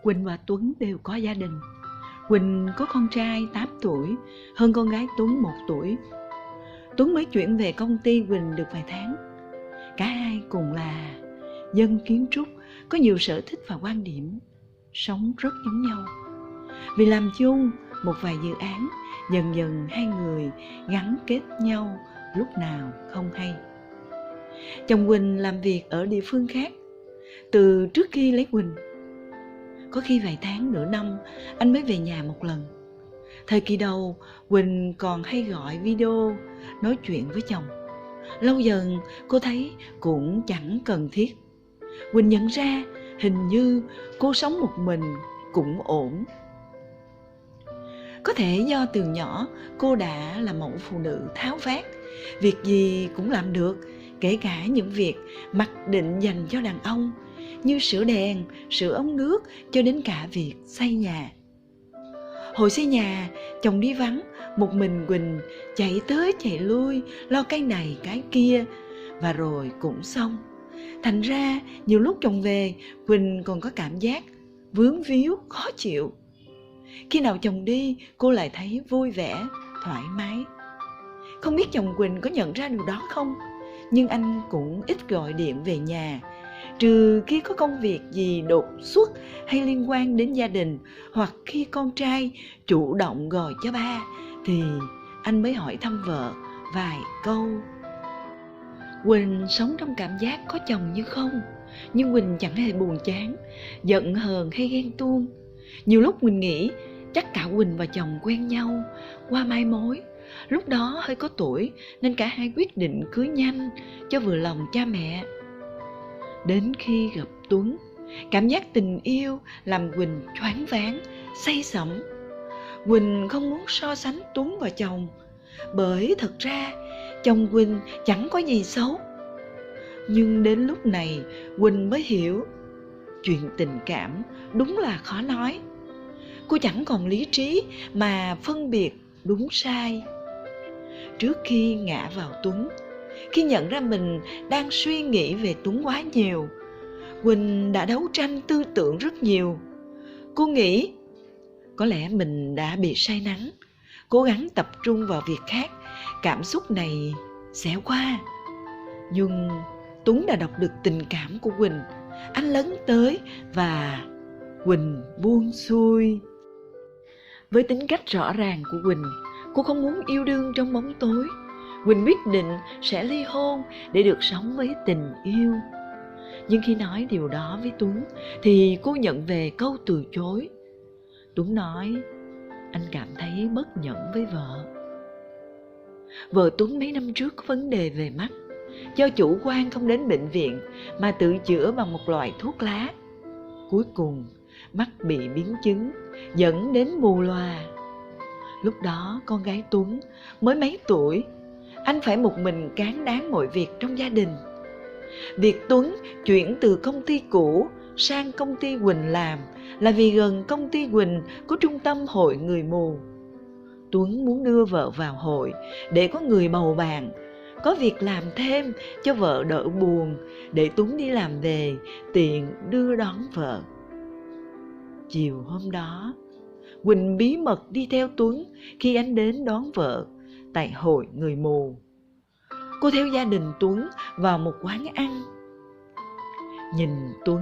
Quỳnh và Tuấn đều có gia đình. Quỳnh có con trai 8 tuổi, hơn con gái Tuấn 1 tuổi. Tuấn mới chuyển về công ty Quỳnh được vài tháng. Cả hai cùng là dân kiến trúc, có nhiều sở thích và quan điểm, sống rất giống nhau. Vì làm chung một vài dự án, dần dần hai người gắn kết nhau lúc nào không hay. Chồng Quỳnh làm việc ở địa phương khác từ trước khi lấy Quỳnh. Có khi vài tháng nửa năm anh mới về nhà một lần. Thời kỳ đầu Quỳnh còn hay gọi video nói chuyện với chồng. Lâu dần cô thấy cũng chẳng cần thiết. Quỳnh nhận ra hình như cô sống một mình cũng ổn. Có thể do từ nhỏ cô đã là mẫu phụ nữ tháo vát, việc gì cũng làm được, kể cả những việc mặc định dành cho đàn ông như sửa đèn, sửa ống nước, cho đến cả việc xây nhà. Hồi xây nhà, chồng đi vắng, một mình Quỳnh chạy tới chạy lui, lo cái này cái kia, và rồi cũng xong. Thành ra nhiều lúc chồng về, Quỳnh còn có cảm giác vướng víu, khó chịu. Khi nào chồng đi, cô lại thấy vui vẻ, thoải mái. Không biết chồng Quỳnh có nhận ra điều đó không? Nhưng anh cũng ít gọi điện về nhà, trừ khi có công việc gì đột xuất hay liên quan đến gia đình, hoặc khi con trai chủ động gọi cho ba, thì anh mới hỏi thăm vợ vài câu. Quỳnh sống trong cảm giác có chồng như không, nhưng Quỳnh chẳng hề buồn chán, giận hờn hay ghen tuông. Nhiều lúc Quỳnh nghĩ chắc cả Quỳnh và chồng quen nhau qua mai mối. Lúc đó hơi có tuổi nên cả hai quyết định cưới nhanh cho vừa lòng cha mẹ. Đến khi gặp Tuấn, cảm giác tình yêu làm Quỳnh choáng váng, say sẩm. Quỳnh không muốn so sánh Tuấn và chồng, bởi thật ra chồng Quỳnh chẳng có gì xấu. Nhưng đến lúc này Quỳnh mới hiểu, chuyện tình cảm đúng là khó nói. Cô chẳng còn lý trí mà phân biệt đúng sai. Trước khi ngã vào Tuấn, khi nhận ra mình đang suy nghĩ về Tuấn quá nhiều, Quỳnh đã đấu tranh tư tưởng rất nhiều. Cô nghĩ có lẽ mình đã bị say nắng, cố gắng tập trung vào việc khác, cảm xúc này sẽ qua. Nhưng Tuấn đã đọc được tình cảm của Quỳnh. Anh lấn tới và Quỳnh buông xuôi. Với tính cách rõ ràng của Quỳnh, cô không muốn yêu đương trong bóng tối. Quỳnh quyết định sẽ ly hôn để được sống với tình yêu. Nhưng khi nói điều đó với Tuấn thì cô nhận về câu từ chối. Tuấn nói anh cảm thấy bất nhẫn với vợ. Vợ Tuấn mấy năm trước có vấn đề về mắt, do chủ quan không đến bệnh viện mà tự chữa bằng một loại thuốc lá. Cuối cùng mắt bị biến chứng, dẫn đến mù lòa. Lúc đó con gái Tuấn mới mấy tuổi, anh phải một mình cán đáng mọi việc trong gia đình. Việc Tuấn chuyển từ công ty cũ sang công ty Quỳnh làm là vì gần công ty Quỳnh có trung tâm hội người mù. Tuấn muốn đưa vợ vào hội để có người bầu bạn, có việc làm thêm cho vợ đỡ buồn, để Tuấn đi làm về tiện đưa đón vợ. Chiều hôm đó, Quỳnh bí mật đi theo Tuấn khi anh đến đón vợ tại hội người mù. Cô theo gia đình Tuấn vào một quán ăn. Nhìn Tuấn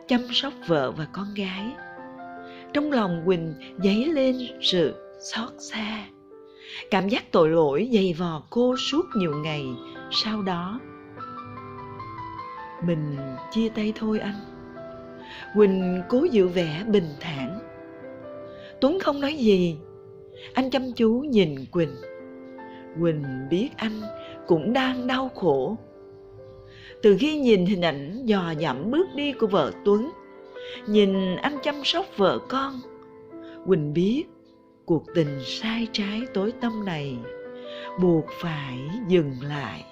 chăm sóc vợ và con gái, trong lòng Quỳnh dấy lên sự xót xa. Cảm giác tội lỗi dày vò cô suốt nhiều ngày sau đó. Mình chia tay thôi anh. Quỳnh cố giữ vẻ bình thản. Tuấn không nói gì. Anh chăm chú nhìn Quỳnh. Quỳnh biết anh cũng đang đau khổ. Từ khi nhìn hình ảnh dò dẫm bước đi của vợ Tuấn, nhìn anh chăm sóc vợ con, Quỳnh biết cuộc tình sai trái tối tăm này buộc phải dừng lại.